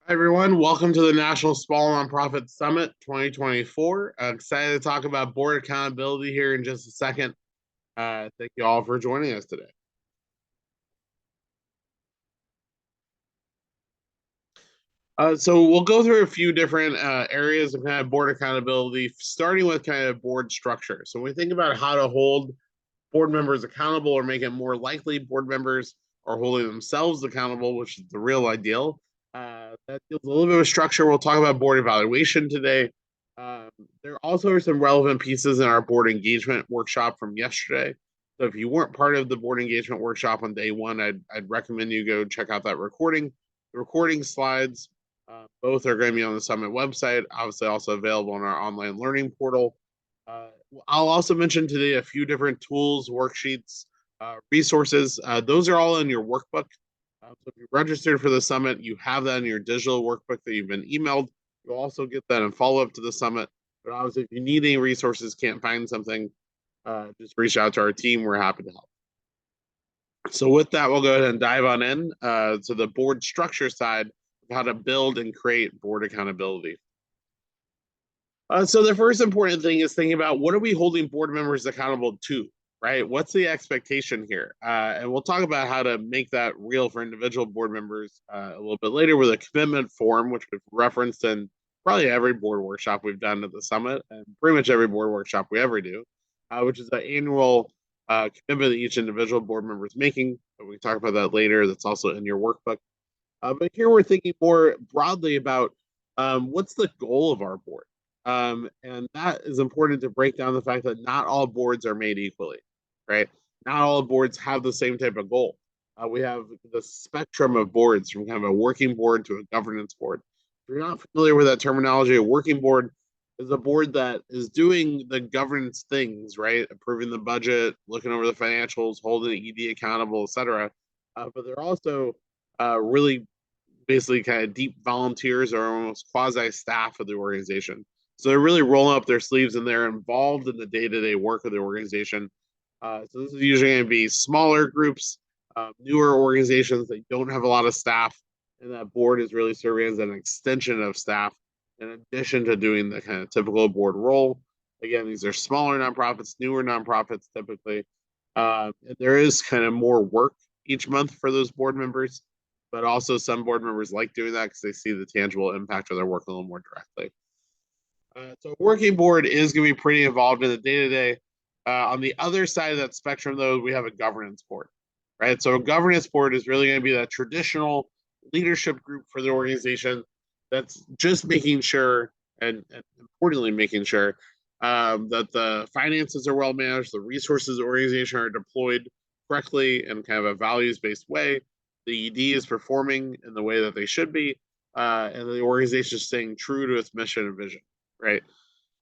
Hi, everyone. Welcome to the National Small Nonprofit Summit 2024. Excited to talk about board accountability here in just a second. Thank you all for joining us today. So we'll go through a few different areas of kind of board accountability, starting with kind of board structure. So when we think about how to hold board members accountable or make it more likely board members are holding themselves accountable, which is the real ideal. That deals a little bit of structure. We'll talk about board evaluation today. Um, there also are some relevant pieces in our board engagement workshop from yesterday. So if you weren't part of the board engagement workshop on day one, I'd recommend you go check out that recording. The recording slides, both are going to be on the Summit website, obviously also available on our online learning portal. Uh, I'll also mention today a few different tools, worksheets, resources. Those are all in your workbook. So if you registered for the summit, you have that in your digital workbook that you've been emailed. You'll also get that in follow up to the summit. But obviously, if you need any resources, can't find something, just reach out to our team. We're happy to help. So with that, we'll go ahead and dive on in to the board structure side of how to build and create board accountability. So the first important thing is thinking about what are we holding board members accountable to, right? What's the expectation here? And we'll talk about how to make that real for individual board members a little bit later with a commitment form, which we've referenced in probably every board workshop we've done at the summit and pretty much every board workshop we ever do, which is the annual commitment that each individual board member is making. But we can talk about that later. That's also in your workbook. But here we're thinking more broadly about what's the goal of our board. And that is important to break down the fact that not all boards are made equally, right? Not all boards have the same type of goal. We have the spectrum of boards from kind of a working board to a governance board. If you're not familiar with that terminology, a working board is a board that is doing the governance things, right? Approving the budget, looking over the financials, holding the ED accountable, et cetera. But they're also really basically kind of deep volunteers or almost quasi staff of the organization. So they're really rolling up their sleeves and they're involved in the day to day work of the organization. So this is usually going to be smaller groups, newer organizations that don't have a lot of staff, and that board is really serving as an extension of staff in addition to doing the kind of typical board role. Again, these are smaller nonprofits, newer nonprofits typically. And there is kind of more work each month for those board members, but also some board members like doing that because they see the tangible impact of their work a little more directly. So working board is going to be pretty involved in the day to day. On the other side of that spectrum, though, we have a governance board, right? So a governance board is really going to be that traditional leadership group for the organization that's just making sure and importantly making sure that the finances are well managed, the resources of the organization are deployed correctly in kind of a values based way. The ED is performing in the way that they should be, and the organization is staying true to its mission and vision, right?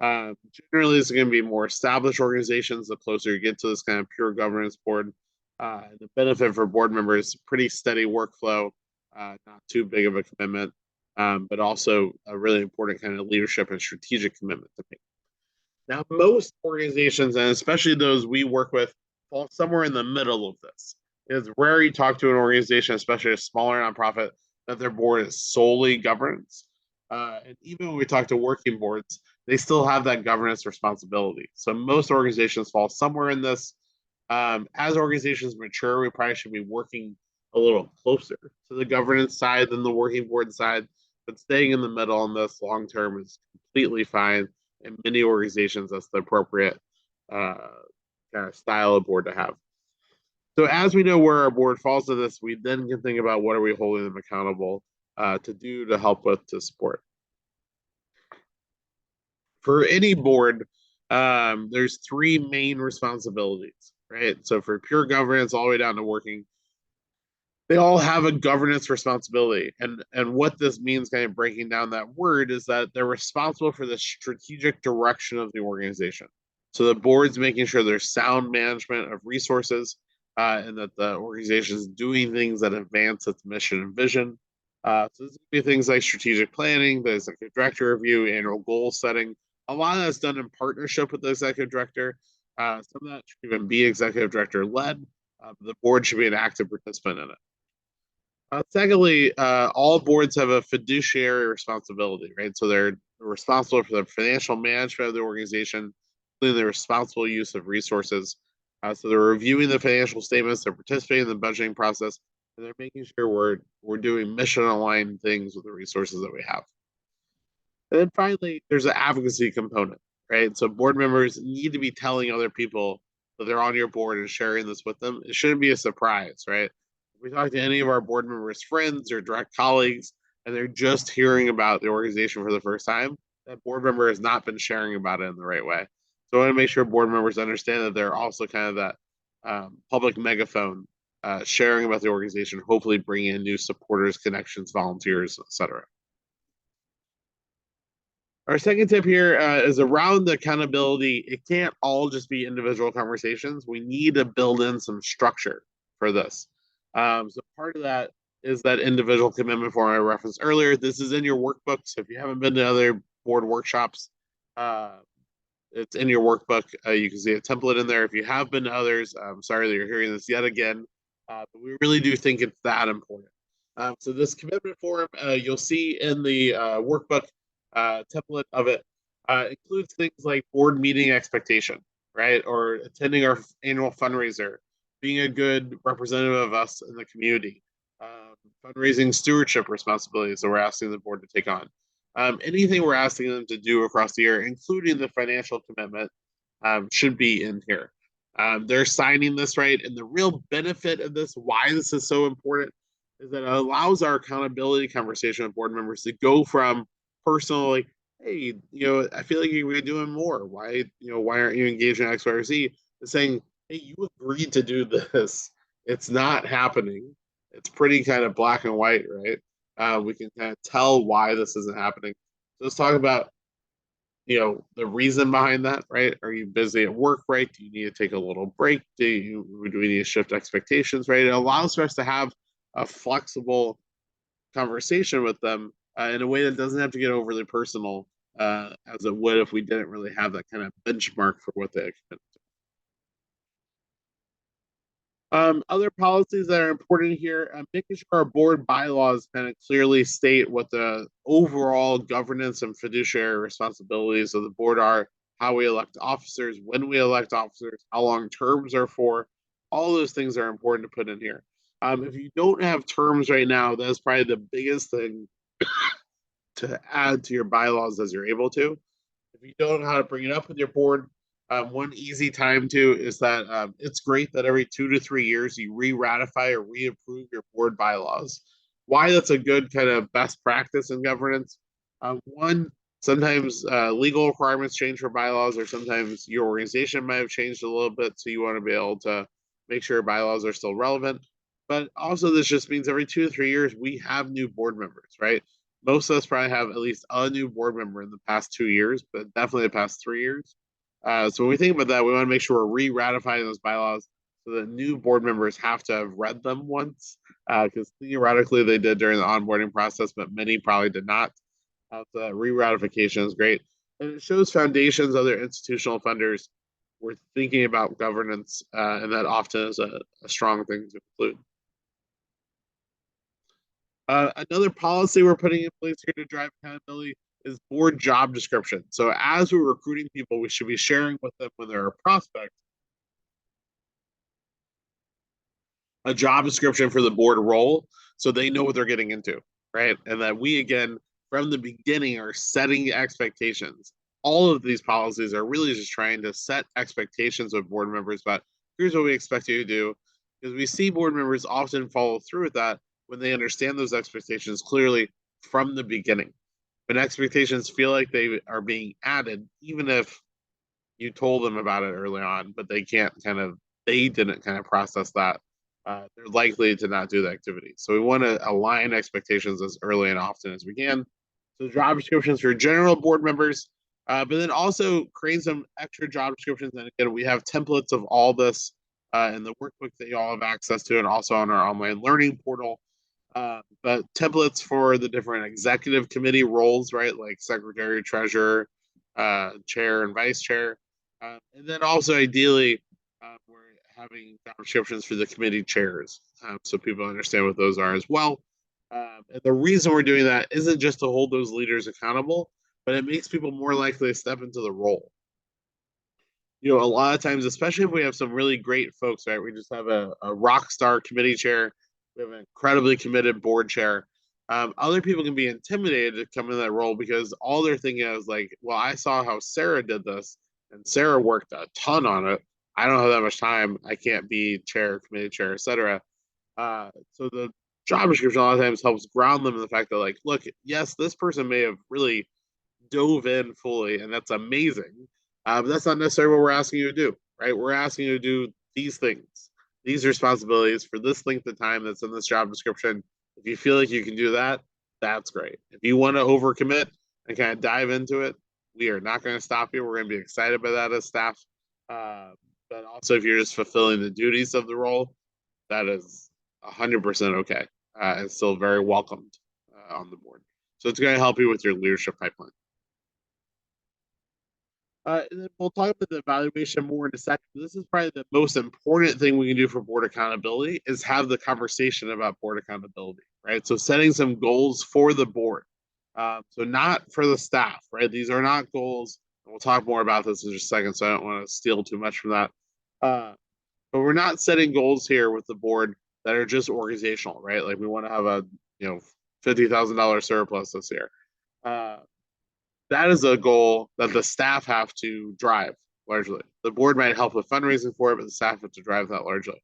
Generally, it's going to be more established organizations the closer you get to this kind of pure governance board. The benefit for board members, pretty steady workflow, not too big of a commitment, but also a really important kind of leadership and strategic commitment to make. Now, most organizations, and especially those we work with, fall somewhere in the middle of this. It's rare you talk to an organization, especially a smaller nonprofit, that their board is solely governance. And even when we talk to working boards, they still have that governance responsibility. So most organizations fall somewhere in this. As organizations mature, we probably should be working a little closer to the governance side than the working board side. But staying in the middle on this long term is completely fine. In many organizations, that's the appropriate uh, kind of style of board to have. So as we know where our board falls in this, we then can think about what are we holding them accountable to do to help with to support. For any board, there's three main responsibilities, right? So for pure governance, all the way down to working, they all have a governance responsibility. And what this means, kind of breaking down that word, is that they're responsible for the strategic direction of the organization. So the board's making sure there's sound management of resources and that the organization is doing things that advance its mission and vision. So this could be things like strategic planning, the executive director review, annual goal setting. A lot of that's done in partnership with the executive director. Some of that should even be executive director led. The board should be an active participant in it. Secondly, all boards have a fiduciary responsibility, right? So they're responsible for the financial management of the organization, including the responsible use of resources. So they're reviewing the financial statements, they're participating in the budgeting process, and they're making sure we're doing mission aligned things with the resources that we have. And then finally, there's an advocacy component, right? So board members need to be telling other people that they're on your board and sharing this with them. It shouldn't be a surprise, right? If we talk to any of our board members' friends or direct colleagues, and they're just hearing about the organization for the first time, that board member has not been sharing about it in the right way. So I want to make sure board members understand that they're also kind of that public megaphone, sharing about the organization, hopefully bringing in new supporters, connections, volunteers, etc. Our second tip here is around the accountability. It can't all just be individual conversations. We need to build in some structure for this. So part of that is that individual commitment form I referenced earlier. This is in your workbook. So if you haven't been to other board workshops, uh, it's in your workbook. You can see a template in there. If you have been to others, I'm sorry that you're hearing this yet again, but we really do think it's that important. So this commitment form, you'll see in the workbook template of it, includes things like board meeting expectation, right? Or attending our annual fundraiser, being a good representative of us in the community, fundraising stewardship responsibilities that we're asking the board to take on. Anything we're asking them to do across the year, including the financial commitment, should be in here. They're signing this, right? And the real benefit of this, why this is so important, is that it allows our accountability conversation with board members to go from personal, like, hey, I feel like you're doing more. Why aren't you engaged in X, Y, or Z? To saying, hey, you agreed to do this. It's not happening. It's pretty kind of black and white, right? We can kind of tell why this isn't happening. So let's talk about the reason behind that, right? Are you busy at work, right? Do you need to take a little break? Do we need to shift expectations, right? It allows for us to have a flexible conversation with them in a way that doesn't have to get overly personal, as it would if we didn't really have that kind of benchmark for what they expect. Other policies that are important here, making sure our board bylaws kind of clearly state what the overall governance and fiduciary responsibilities of the board are, how we elect officers, when we elect officers, how long terms are for. All those things are important to put in here. If you don't have terms right now, that's probably the biggest thing to add to your bylaws as you're able to. If you don't know how to bring it up with your board, one easy time to is that it's great that every 2 to 3 years you re-ratify or re-approve your board bylaws. Why that's a good kind of best practice in governance. One, sometimes legal requirements change for bylaws, or sometimes your organization might have changed a little bit, so you want to be able to make sure bylaws are still relevant. But also, this just means every 2 to 3 years we have new board members, right? Most of us probably have at least a new board member in the past 2 years, but definitely the past 3 years. So when we think about that, we want to make sure we're re-ratifying those bylaws so that new board members have to have read them once, because theoretically they did during the onboarding process, but many probably did not. So re-ratification is great. And it shows foundations, other institutional funders were thinking about governance, and that often is a strong thing to include. Another policy we're putting in place here to drive accountability is board job description. So as we're recruiting people, we should be sharing with them when they're a prospect a job description for the board role so they know what they're getting into, right? And that we, again, from the beginning, are setting expectations. All of these policies are really just trying to set expectations with board members about here's what we expect you to do. Because we see board members often follow through with that when they understand those expectations clearly from the beginning. When expectations feel like they are being added, even if you told them about it early on, but they didn't kind of process that, they're likely to not do the activity. So we want to align expectations as early and often as we can. So job descriptions for general board members, but then also create some extra job descriptions. And again, we have templates of all this in the workbook that you all have access to, and also on our online learning portal. But templates for the different executive committee roles, right? Like secretary, treasurer, chair, and vice chair. And then also ideally, we're having job descriptions for the committee chairs, so people understand what those are as well. And the reason we're doing that isn't just to hold those leaders accountable, but it makes people more likely to step into the role. A lot of times, especially if we have some really great folks, right? We just have a rock star committee chair, we have an incredibly committed board chair. Other people can be intimidated to come in that role because all they're thinking is like, well, I saw how Sarah did this, and Sarah worked a ton on it. I don't have that much time. I can't be chair, committee chair, etc. So the job description a lot of times helps ground them in the fact that, like, look, yes, this person may have really dove in fully, and that's amazing. But that's not necessarily what we're asking you to do, right? We're asking you to do these things, these responsibilities for this length of time that's in this job description. If you feel like you can do that, that's great. If you want to overcommit and kind of dive into it, we are not going to stop you. We're going to be excited by that as staff. Uh, but also, if you're just fulfilling the duties of the role, that is 100% okay, and still very welcomed on the board. So it's going to help you with your leadership pipeline. And then we'll talk about the evaluation more in a second. This is probably the most important thing we can do for board accountability is have the conversation about board accountability, right? So setting some goals for the board. So not for the staff, right? These are not goals. And we'll talk more about this in just a second, so I don't want to steal too much from that. But we're not setting goals here with the board that are just organizational, right? Like we want to have a $50,000 surplus this year. That is a goal that the staff have to drive largely. The board might help with fundraising for it, but the staff have to drive that largely.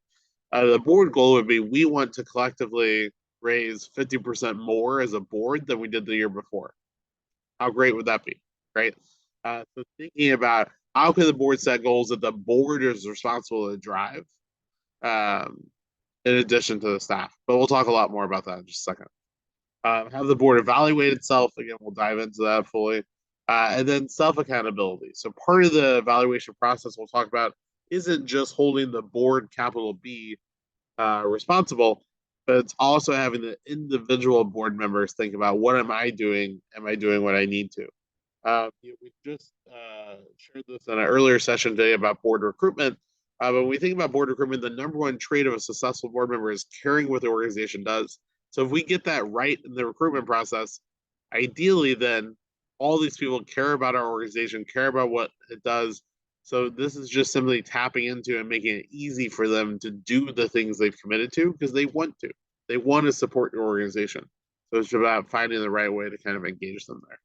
The board goal would be we want to collectively raise 50% more as a board than we did the year before. How great would that be, right? So thinking about how can the board set goals that the board is responsible to drive, in addition to the staff. But we'll talk a lot more about that in just a second. Have the board evaluate itself. Again, we'll dive into that fully. And then self accountability. So part of the evaluation process we'll talk about isn't just holding the board, capital B, responsible, but it's also having the individual board members think about what am I doing? Am I doing what I need to? We just shared this in an earlier session today about board recruitment. But when we think about board recruitment, the number one trait of a successful board member is caring what the organization does. So if we get that right in the recruitment process, ideally, then all these people care about our organization, care about what it does. So this is just simply tapping into and making it easy for them to do the things they've committed to because they want to. They want to support your organization. So it's about finding the right way to kind of engage them there.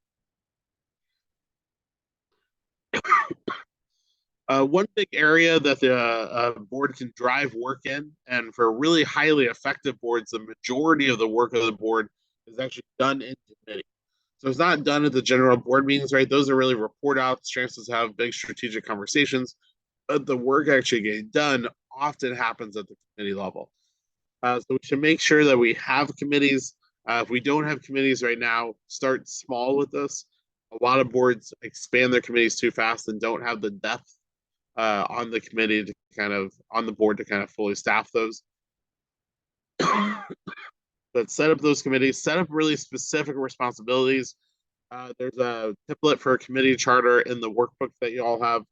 One big area that the board can drive work in, and for really highly effective boards, the majority of the work of the board is actually done in committee. So it's not done at the general board meetings, right? Those are really report outs, chances to have big strategic conversations, but the work actually getting done often happens at the committee level. So we should make sure that we have committees. If we don't have committees right now, start small with this. A lot of boards expand their committees too fast and don't have the depth on the committee to kind of on the board to kind of fully staff those. But set up those committees, set up really specific responsibilities. There's a template for a committee charter in the workbook that you all have.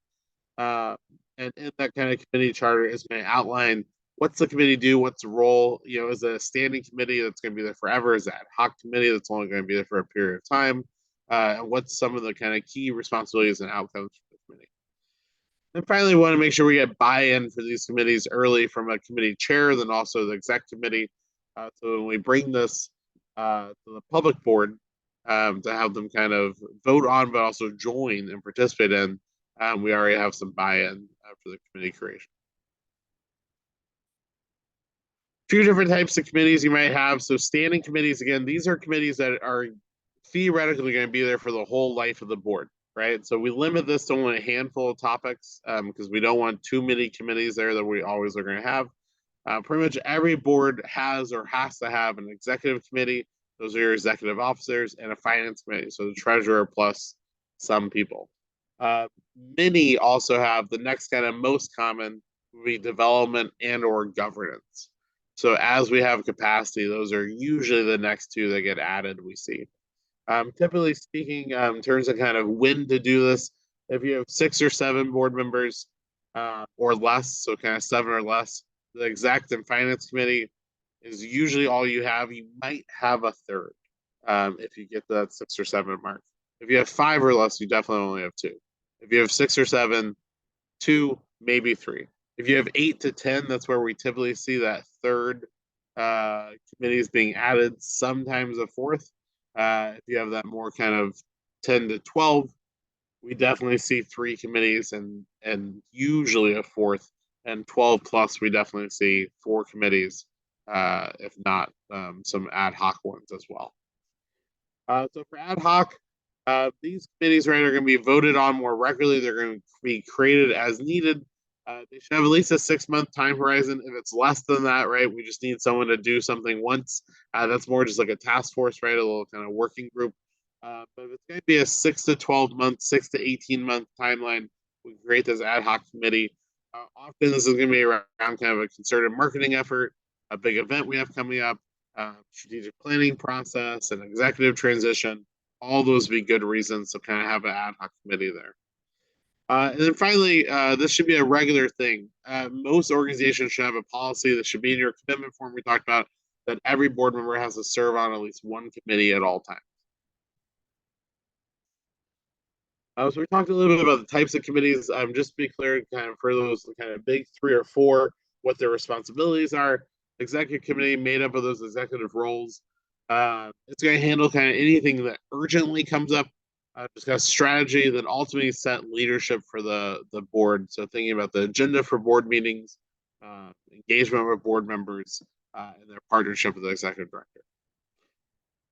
And in that kind of committee charter is going to outline what's the committee do, what's the role, is it a standing committee that's going to be there forever? Is that ad hoc committee that's only going to be there for a period of time? And what's some of the kind of key responsibilities and outcomes for the committee? And finally, we want to make sure we get buy-in for these committees early from a committee chair, then also the exec committee. So when we bring this to the public board, to have them kind of vote on, but also join and participate in, we already have some buy-in for the committee creation. A few different types of committees you might have. So standing committees, again, these are committees that are theoretically going to be there for the whole life of the board, right? So we limit this to only a handful of topics because we don't want too many committees there that we always are going to have. Pretty much every board has or has to have an executive committee. Those are your executive officers, and a finance committee. So the treasurer plus some people. Many also have the next kind of most common would be development and or governance. So as we have capacity, those are usually the next two that get added, we see. Typically speaking, in terms of kind of when to do this, if you have 6 or 7 board members, or less, so kind of 7 or less. The exec and finance committee is usually all you have. You might have a third if you get that 6 or 7 mark. If you have 5 or less, you definitely only have 2. If you have 6 or 7, 2, maybe 3. If you have 8 to 10, that's where we typically see that third committee is being added, sometimes a fourth. If you have that more kind of 10 to 12, we definitely see 3 committees and usually a fourth. And 12 plus, we definitely see 4 committees, if not some ad hoc ones as well. So for ad hoc, these committees, right, are going to be voted on more regularly. They're going to be created as needed. They should have at least a 6-month time horizon. If it's less than that, right, we just need someone to do something once. That's more just like a task force, right, a little kind of working group. But if it's going to be a 6 to 12 month, 6 to 18-month timeline, we create this ad hoc committee. Often this is going to be around kind of a concerted marketing effort, a big event we have coming up, strategic planning process, and executive transition. All those would be good reasons to kind of have an ad hoc committee there. And then finally, this should be a regular thing. Most organizations should have a policy that should be in your commitment form we talked about, that every board member has to serve on at least one committee at all times. So we talked a little bit about the types of committees. Just to be clear, kind of for those kind of big 3 or 4, what their responsibilities are. Executive committee made up of those executive roles. It's going to handle kind of anything that urgently comes up, discuss strategy, then ultimately set leadership for the board. So thinking about the agenda for board meetings, engagement with board members, and their partnership with the executive director.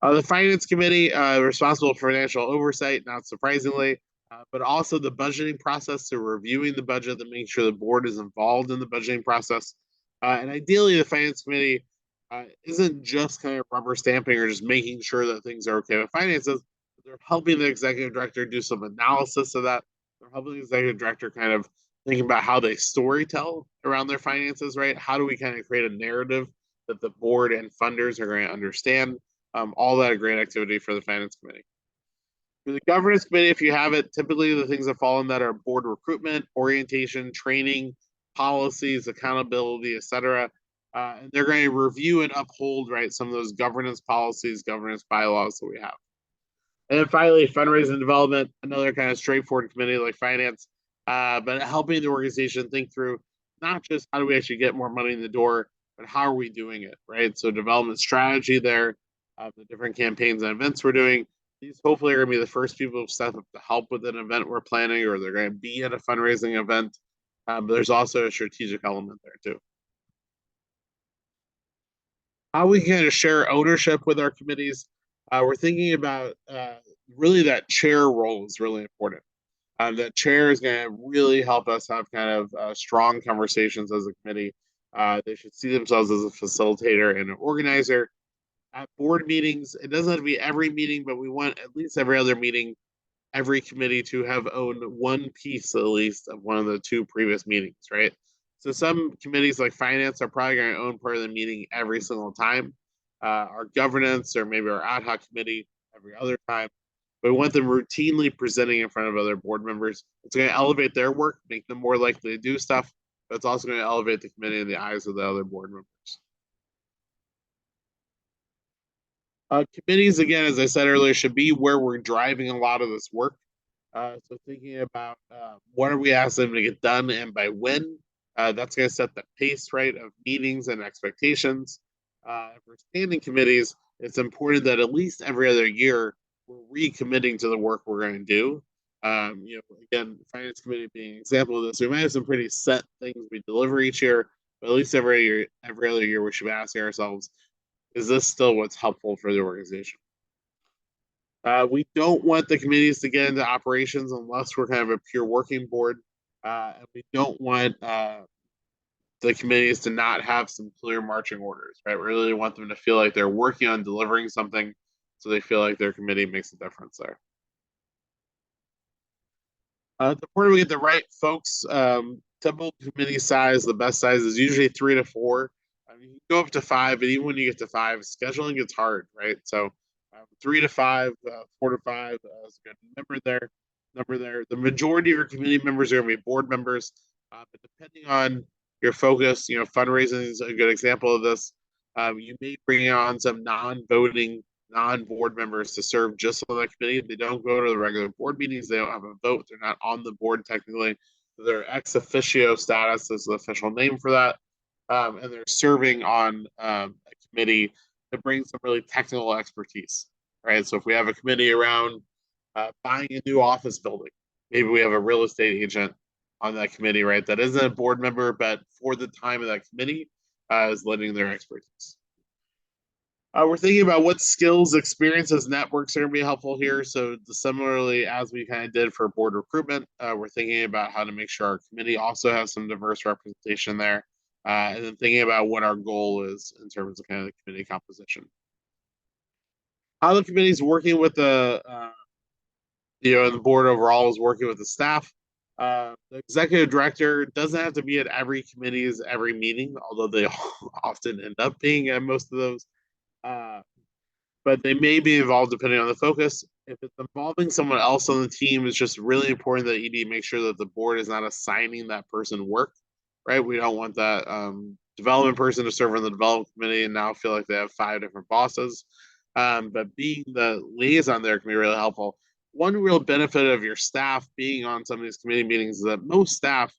The finance committee, responsible for financial oversight, not surprisingly, but also the budgeting process, so reviewing the budget and making sure the board is involved in the budgeting process. And ideally, the finance committee isn't just kind of rubber stamping or just making sure that things are okay with finances. They're helping the executive director do some analysis of that. They're helping the executive director kind of thinking about how they storytell around their finances, right? How do we kind of create a narrative that the board and funders are going to understand? All that a great activity for the finance committee. For the governance committee, if you have it, typically the things that fall in that are board recruitment, orientation, training, policies, accountability, etc. And they're going to review and uphold, right, some of those governance policies, governance bylaws that we have. And then finally, fundraising development, another kind of straightforward committee like finance, but helping the organization think through not just how do we actually get more money in the door, but how are we doing it, right? So development strategy there, the different campaigns and events we're doing. These hopefully are going to be the first people who step up to help with an event we're planning, or they're going to be at a fundraising event. But there's also a strategic element there too. How we kind of share ownership with our committees. We're thinking about really that chair role is really important. That chair is going to really help us have kind of strong conversations as a committee. They should see themselves as a facilitator and an organizer. At board meetings, it doesn't have to be every meeting, but we want at least every other meeting, every committee to have owned one piece at least of one of the 2 previous meetings, right? So some committees like finance are probably going to own part of the meeting every single time. Our governance or maybe our ad hoc committee every other time. But we want them routinely presenting in front of other board members. It's going to elevate their work, make them more likely to do stuff, but it's also going to elevate the committee in the eyes of the other board members. Committees, again, as I said earlier, should be where we're driving a lot of this work. So thinking about what are we asking them to get done and by when, that's going to set the pace, right, of meetings and expectations. For standing committees, it's important that at least every other year we're recommitting to the work we're going to do. Again, finance committee being an example of this, we might have some pretty set things we deliver each year, but at least every other year, we should be asking ourselves, is this still what's helpful for the organization? We don't want the committees to get into operations unless we're kind of a pure working board. And we don't want the committees to not have some clear marching orders, right? We really want them to feel like they're working on delivering something so they feel like their committee makes a difference there. The important we get the right folks. Typical committee size, the best size is usually 3 to 4. You can go up to 5, but even when you get to 5, scheduling gets hard, right? So 3 to 5, 4 to 5 is a good number there. The majority of your committee members are going to be board members. But depending on your focus, fundraising is a good example of this. You may bring on some non-voting, non-board members to serve just on the committee. They don't go to the regular board meetings. They don't have a vote. They're not on the board technically. They're ex officio status is the official name for that. And they're serving on a committee to bring some really technical expertise, right? So if we have a committee around buying a new office building, maybe we have a real estate agent on that committee, right? That isn't a board member, but for the time of that committee, is lending their expertise. We're thinking about what skills, experiences, networks are going to be helpful here. So similarly, as we kind of did for board recruitment, we're thinking about how to make sure our committee also has some diverse representation there. And then thinking about what our goal is in terms of kind of the committee composition. How the committee is working with the board overall is working with the staff. The executive director doesn't have to be at every committee's every meeting, although they often end up being at most of those. But they may be involved depending on the focus. If it's involving someone else on the team, it's just really important that ED make sure that the board is not assigning that person work, right? We don't want that development person to serve on the development committee and now feel like they have 5 different bosses. But being the liaison there can be really helpful. One real benefit of your staff being on some of these committee meetings is that most staff,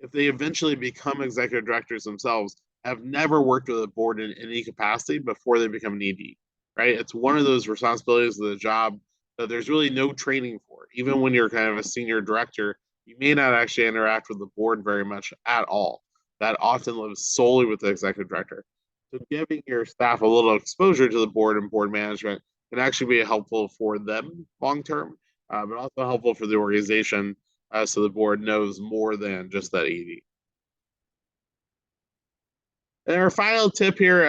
if they eventually become executive directors themselves, have never worked with a board in any capacity before they become an ED, right? It's one of those responsibilities of the job that there's really no training for. Even when you're kind of a senior director, you may not actually interact with the board very much at all. That often lives solely with the executive director. So giving your staff a little exposure to the board and board management can actually be helpful for them long term, but also helpful for the organization so the board knows more than just that ED. And our final tip here,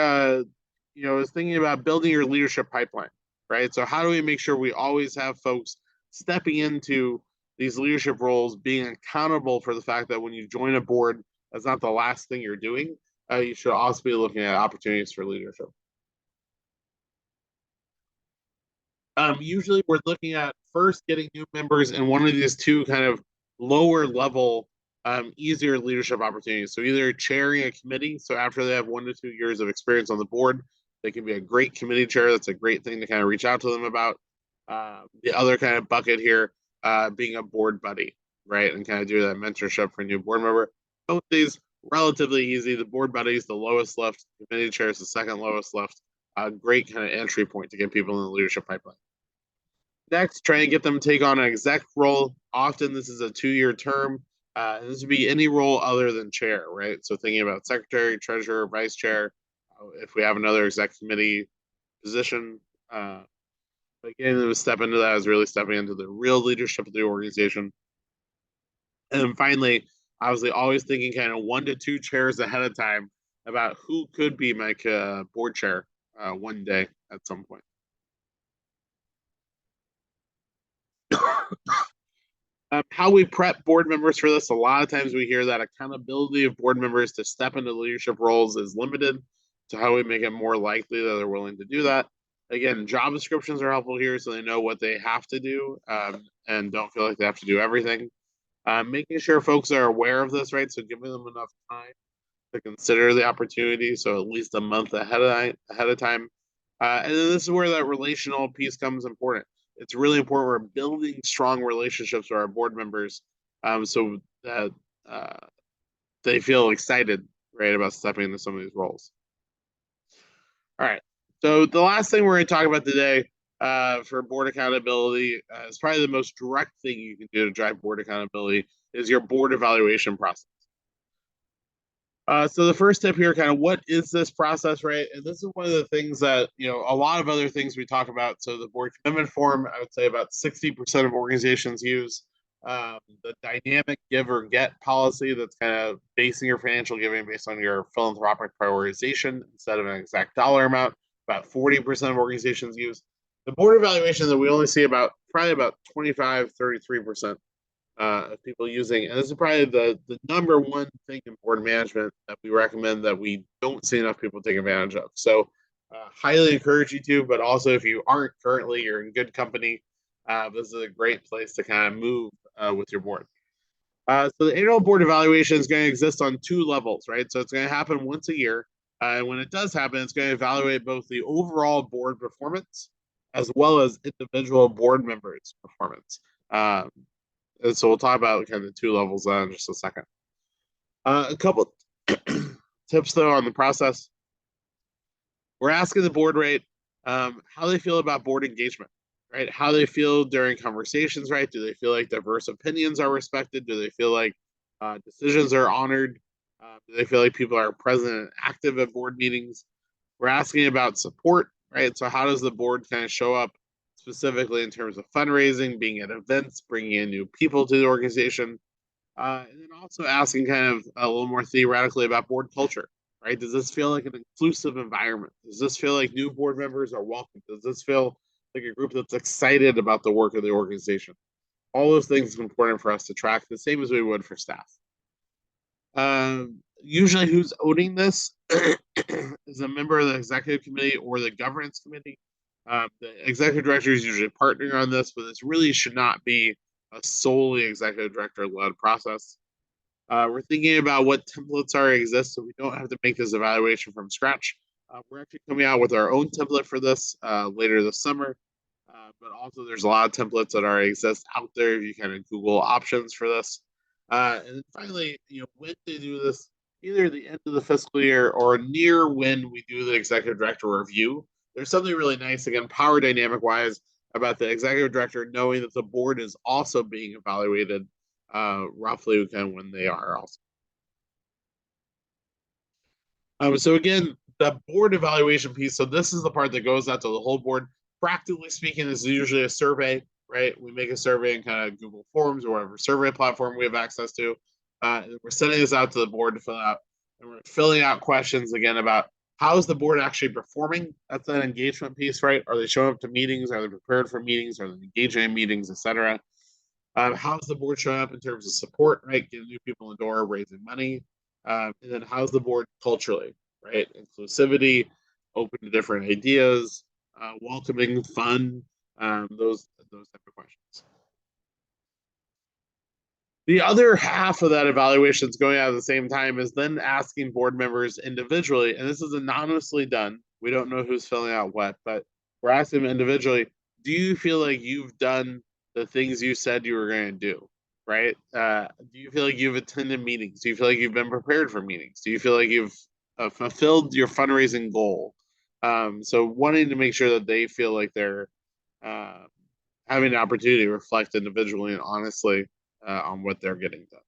is thinking about building your leadership pipeline, right? So how do we make sure we always have folks stepping into these leadership roles, being accountable for the fact that when you join a board, that's not the last thing you're doing. You should also be looking at opportunities for leadership. Usually we're looking at first getting new members in one of these two kind of lower level, easier leadership opportunities. So either chairing a committee, so after they have 1 to 2 years of experience on the board, they can be a great committee chair. That's a great thing to kind of reach out to them about. The other kind of bucket here, being a board buddy, right? And kind of do that mentorship for a new board member. Both these relatively easy. The board buddy is the lowest left, committee chair is the second lowest left. A great kind of entry point to get people in the leadership pipeline. Next, try and get them to take on an exec role. Often this is a 2-year term. And this would be any role other than chair, right? So thinking about secretary, treasurer, vice chair, if we have another exec committee position. Again, to step into that is really stepping into the real leadership of the organization. And then finally, obviously always thinking kind of 1 to 2 chairs ahead of time about who could be my board chair one day at some point. How we prep board members for this, a lot of times we hear that accountability of board members to step into leadership roles is limited. So how we make it more likely that they're willing to do that. Again, job descriptions are helpful here so they know what they have to do and don't feel like they have to do everything. Making sure folks are aware of this, right? So giving them enough time to consider the opportunity. So at least a month ahead of time. And then this is where that relational piece comes important. It's really important we're building strong relationships with our board members, so that they feel excited, right, about stepping into some of these roles. All right. So the last thing we're going to talk about today for board accountability is probably the most direct thing you can do to drive board accountability is your board evaluation process. So the first tip here, kind of what is this process, right? And this is one of the things that, a lot of other things we talk about. So the board commitment form, I would say about 60% of organizations use. The dynamic give or get policy that's kind of basing your financial giving based on your philanthropic prioritization instead of an exact dollar amount. About 40% of organizations use. The board evaluation that we only see probably about 25, 33% of people using. And this is probably the number one thing in board management that we recommend that we don't see enough people take advantage of. So highly encourage you to, but also if you aren't currently, you're in good company. This is a great place to kind of move with your board. So the annual board evaluation is going to exist on two levels, right? So it's going to happen once a year. And when it does happen, it's going to evaluate both the overall board performance as well as individual board members' performance. Um, and so we'll talk about kind of the two levels in just a second. A couple tips though on the process. We're asking the board rate how they feel about board engagement, right? How they feel during conversations, right? Do they feel like diverse opinions are respected? Do they feel like decisions are honored? Do they feel like people are present and active at board meetings? We're asking about support, right? So how does the board kind of show up specifically in terms of fundraising, being at events, bringing in new people to the organization, and then also asking kind of a little more theoretically about board culture, right? Does this feel like an inclusive environment? Does this feel like new board members are welcome? Does this feel like a group that's excited about the work of the organization? All those things are important for us to track, the same as we would for staff. Usually, who's owning this is a member of the executive committee or the governance committee. The executive director is usually partnering on this, but this really should not be a solely executive director led process. We're thinking about what templates already exist so we don't have to make this evaluation from scratch. We're actually coming out with our own template for this later this summer. But also, there's a lot of templates that already exist out there. You kind of Google options for this. And then finally, when to do this, either the end of the fiscal year or near when we do the executive director review. There's something really nice, again, power dynamic wise, about the executive director knowing that the board is also being evaluated roughly kind of when they are also. So again, the board evaluation piece. So this is the part that goes out to the whole board. Practically speaking, this is usually a survey, right? We make a survey in kind of Google Forms or whatever survey platform we have access to. We're sending this out to the board to fill out, and we're filling out questions again about how is the board actually performing. That's that engagement piece, right? Are they showing up to meetings? Are they prepared for meetings? Are they engaging in meetings, etc.? How's the board showing up in terms of support, right? Getting new people in the door, raising money. And then how's the board culturally, right? Inclusivity, open to different ideas, welcoming, fun, those type of questions. The other half of that evaluation is going out at the same time is then asking board members individually, and this is anonymously done. We don't know who's filling out what, but we're asking them individually, do you feel like you've done the things you said you were going to do? Right? Do you feel like you've attended meetings? Do you feel like you've been prepared for meetings? Do you feel like you've fulfilled your fundraising goal? So wanting to make sure that they feel like they're uh, having an opportunity to reflect individually and honestly on what they're getting done.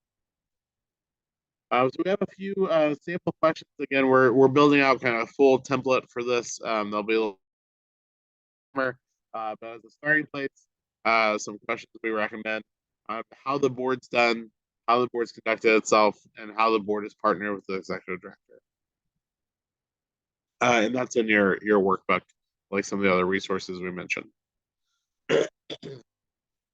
So we have a few sample questions. Again, we're building out kind of a full template for this. There'll be a little more, but as a starting place, some questions we recommend: how the board's done, how the board's conducted itself, and how the board is partnered with the executive director. And that's in your workbook, like some of the other resources we mentioned.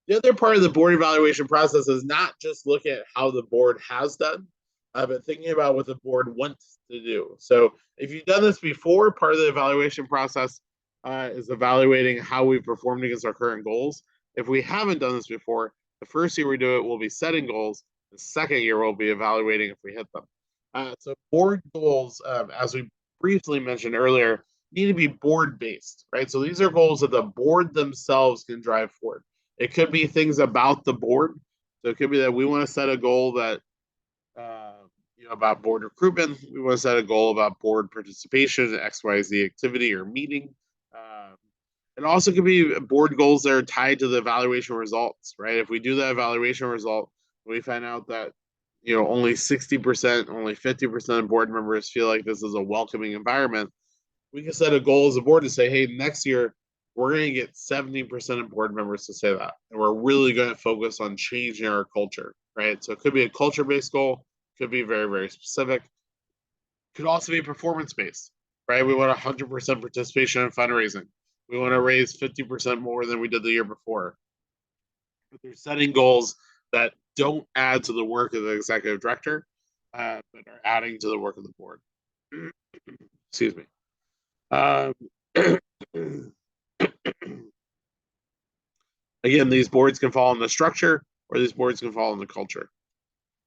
The other part of the board evaluation process is not just look at how the board has done, but thinking about what the board wants to do. So if you've done this before, part of the evaluation process is evaluating how we've performed against our current goals. If we haven't done this before, the first year we do it, we'll be setting goals. The second year, we'll be evaluating if we hit them. So board goals, as we briefly mentioned earlier, need to be board based, right? So these are goals that the board themselves can drive forward. It could be things about the board. So it could be that we want to set a goal that uh, about board recruitment. We want to set a goal about board participation, XYZ activity or meeting. Um, it also could be board goals that are tied to the evaluation results, right? If we do the evaluation result, we find out that only 60%, only 50% of board members feel like this is a welcoming environment. We can set a goal as a board to say, hey, next year we're going to get 70% of board members to say that. And we're really going to focus on changing our culture, right? So it could be a culture based goal, could be very, very specific, could also be performance based, right? We want 100% participation in fundraising. We want to raise 50% more than we did the year before. But they're setting goals that don't add to the work of the executive director, but are adding to the work of the board. Excuse me. Um, Again, these boards can fall in the structure or these boards can fall in the culture.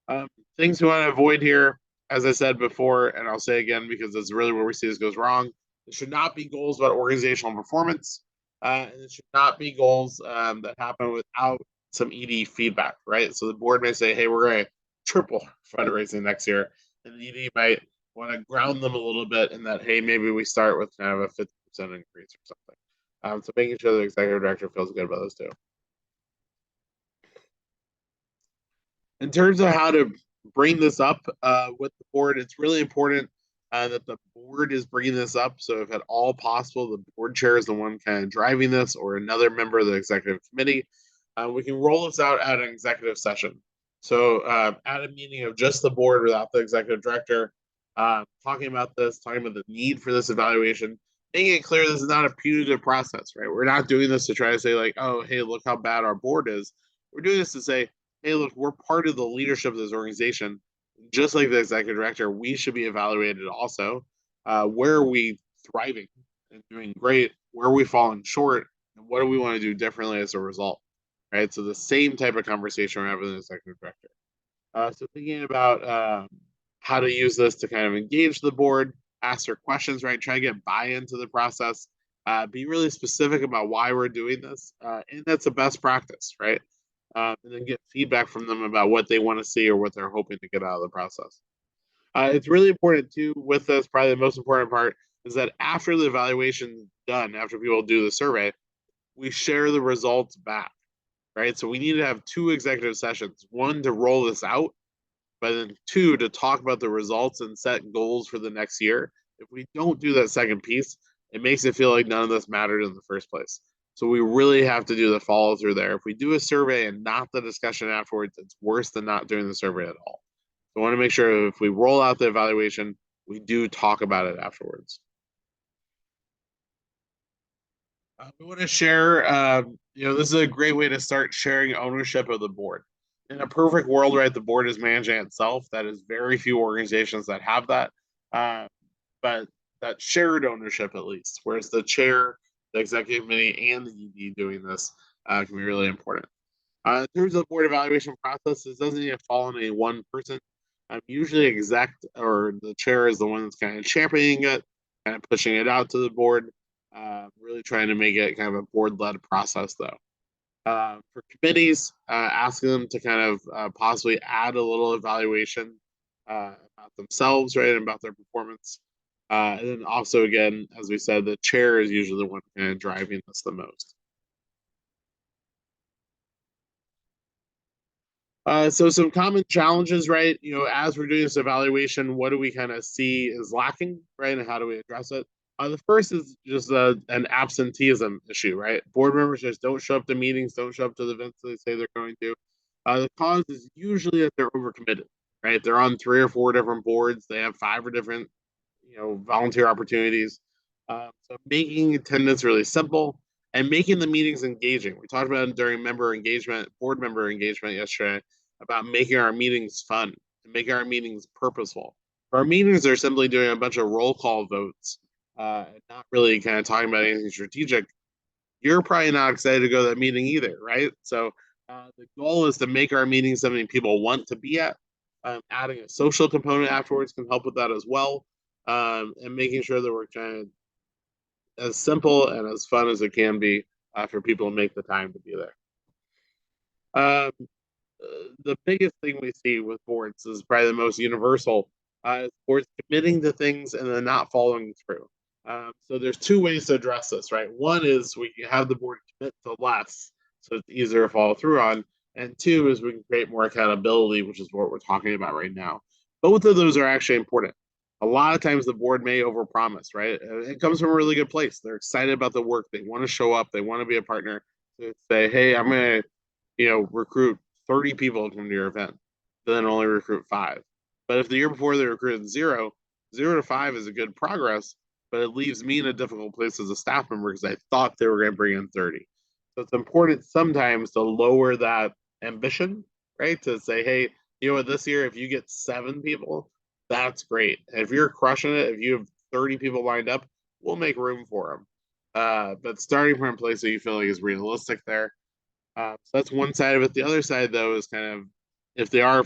Um, Things we want to avoid here, as I said before, and I'll say again because that's really where we see this goes wrong. It should not be goals about organizational performance, and it should not be goals that happen without some ED feedback, right? So the board may say, "Hey, we're going to triple fundraising next year," and the ED might want to ground them a little bit in that, "Hey, maybe we start with kind of a 50% increase or something." So making sure the executive director feels good about those two. In terms of how to bring this up with the board, it's really important that the board is bringing this up. So, if at all possible, the board chair is the one kind of driving this, or another member of the executive committee. We can roll this out at an executive session. So, at a meeting of just the board without the executive director, talking about this, talking about the need for this evaluation, making it clear this is not a punitive process, right? We're not doing this to try to say, like, oh, hey, look how bad our board is. We're doing this to say, hey, look, we're part of the leadership of this organization. Just like the executive director, we should be evaluated also. Where are we thriving and doing great? Where are we falling short? And what do we want to do differently as a result? Right. So the same type of conversation we're having with the executive director. So thinking about how to use this to kind of engage the board, ask their questions, right? Try to get buy-in to the process. Be really specific about why we're doing this, and that's the best practice, right? And then get feedback from them about what they want to see or what they're hoping to get out of the process. It's really important too. With this, probably the most important part is that after the evaluation is done, after people do the survey, we share the results back, right? So we need to have two executive sessions: one to roll this out, but then two to talk about the results and set goals for the next year. If we don't do that second piece, it makes it feel like none of this mattered in the first place. So we really have to do the follow through there. If we do a survey and not the discussion afterwards, it's worse than not doing the survey at all. So I want to make sure if we roll out the evaluation, we do talk about it afterwards. We want to share, this is a great way to start sharing ownership of the board. In a perfect world, right, the board is managing itself. That is very few organizations that have that. Uh, but that shared ownership, at least, whereas the chair, the executive committee, and the ED doing this can be really important. In terms of the board evaluation process, this doesn't need to fall on any one person. Usually, exec or the chair is the one that's kind of championing it, kind of pushing it out to the board. Really trying to make it kind of a board-led process, though. For committees, asking them to kind of possibly add a little evaluation about themselves, right, and about their performance. And then also, again, as we said, the chair is usually the one kind of driving this the most. So some common challenges, right? As we're doing this evaluation, what do we kind of see is lacking, right? And how do we address it? The first is just an absenteeism issue, right? Board members just don't show up to meetings, don't show up to the events they say they're going to. The cause is usually that they're overcommitted, right? They're on 3 or 4 different boards. They have 5 or different, volunteer opportunities. So making attendance really simple and making the meetings engaging. We talked about it during member engagement, board member engagement yesterday about making our meetings fun and making our meetings purposeful. Our meetings are simply doing a bunch of roll call votes, and not really kind of talking about anything strategic. You're probably not excited to go to that meeting either, right? So the goal is to make our meetings something people want to be at. Adding a social component afterwards can help with that as well, and making sure that we're kind of as simple and as fun as it can be for people to make the time to be there. Um, the biggest thing we see with boards is probably the most universal. Boards committing to things and then not following through. So there's 2 ways to address this, right? One is we can have the board commit to less, so it's easier to follow through on. And two is we can create more accountability, which is what we're talking about right now. Both of those are actually important. A lot of times the board may overpromise, right? It comes from a really good place. They're excited about the work. They want to show up. They want to be a partner. To say, hey, I'm going to, recruit 30 people to come to your event, but then only recruit 5. But if the year before they recruited 0, 0 to 5 is a good progress, but it leaves me in a difficult place as a staff member because I thought they were going to bring in 30. So it's important sometimes to lower that ambition, right? To say, hey, you know what, this year, if you get 7 people, that's great. And if you're crushing it, if you have 30 people lined up, we'll make room for them. But starting from a place that you feel like is realistic there. So that's one side of it. The other side, though, is kind of if they are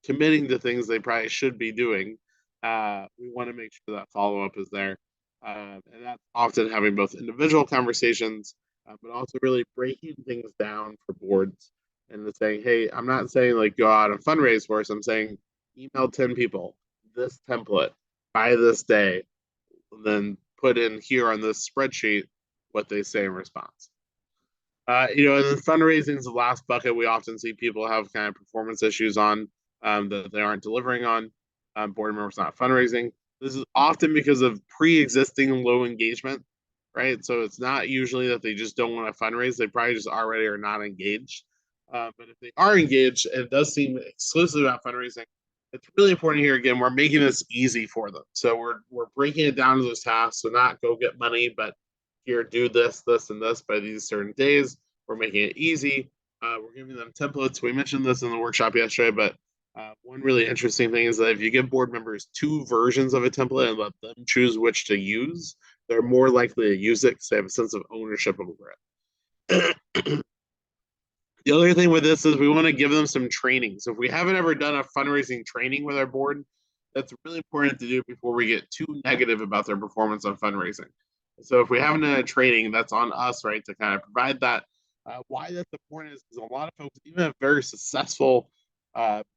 committing to things they probably should be doing, we want to make sure that follow up is there. And that's often having both individual conversations, but also really breaking things down for boards and saying, hey, I'm not saying like go out and fundraise for us. I'm saying email 10 people this template by this day, and then put in here on this spreadsheet what they say in response. And then fundraising is the last bucket. We often see people have kind of performance issues on that they aren't delivering on. Board members not fundraising. This is often because of pre-existing low engagement, right? So it's not usually that they just don't want to fundraise. They probably just already are not engaged. But if they are engaged, and it does seem exclusively about fundraising, it's really important here. Again, we're making this easy for them. So we're breaking it down to those tasks. So not go get money, but here, do this, this, and this by these certain days. We're making it easy. We're giving them templates. We mentioned this in the workshop yesterday, but one really interesting thing is that if you give board members 2 versions of a template and let them choose which to use, they're more likely to use it because they have a sense of ownership over it. The other thing with this is we want to give them some training. So if we haven't ever done a fundraising training with our board, that's really important to do before we get too negative about their performance on fundraising. So if we haven't done a training, that's on us, right, to kind of provide that. Why that's important is because a lot of folks, even if very successful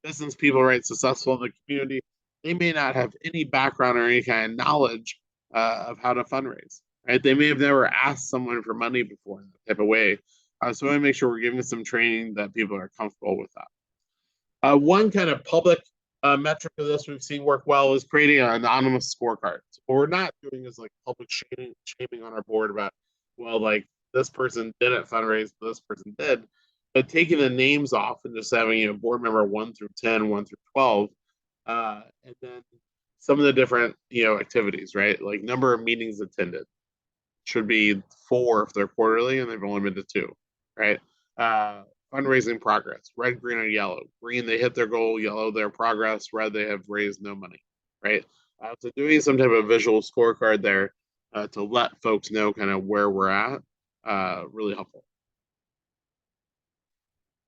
business people, right, successful in the community, they may not have any background or any kind of knowledge of how to fundraise, right? They may have never asked someone for money before in that type of way. So we want to make sure we're giving some training that people are comfortable with that. One kind of public metric of this we've seen work well is creating an anonymous scorecard. So what we're not doing is like public shaming on our board about, well, like this person didn't fundraise, this person did, but taking the names off and just having board member 1 through 10, 1 through 12, and then some of the different activities, right? Like number of meetings attended should be 4 if they're quarterly, and they've only been to 2, right? Fundraising progress, red, green, or yellow. Green, they hit their goal. Yellow, their progress. Red, they have raised no money, right? So doing some type of visual scorecard there to let folks know kind of where we're at, really helpful.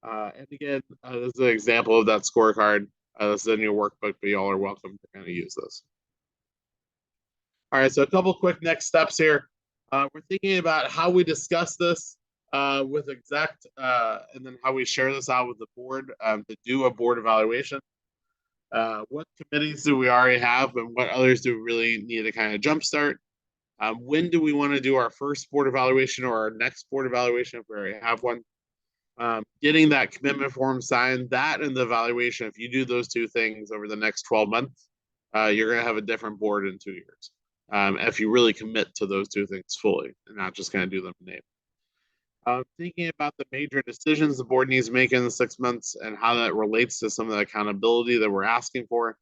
And again, this is an example of that scorecard. This is in your workbook, but y'all are welcome to kind of use this. All right, so a couple quick next steps here. We're thinking about how we discuss this with exec, and then how we share this out with the board to do a board evaluation. What committees do we already have, and what others do we really need to kind of jumpstart? When do we want to do our first board evaluation or our next board evaluation if we already have one? Getting that commitment form signed, that and the evaluation, if you do those 2 things over the next 12 months, you're going to have a different board in 2 years. If you really commit to those 2 things fully and not just kind of do them in name. Thinking about the major decisions the board needs to make in the 6 months and how that relates to some of the accountability that we're asking for.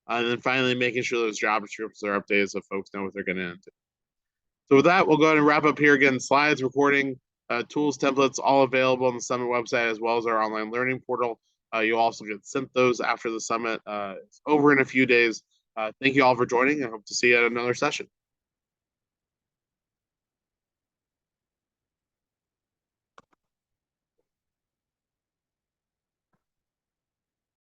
And then finally, making sure those job descriptions are updated so folks know what they're getting into. So with that, we'll go ahead and wrap up here. Again, slides, recording, tools, templates, all available on the Summit website as well as our online learning portal. You'll also get sent those after the Summit. It's over in a few days. Thank you all for joining. I hope to see you at another session.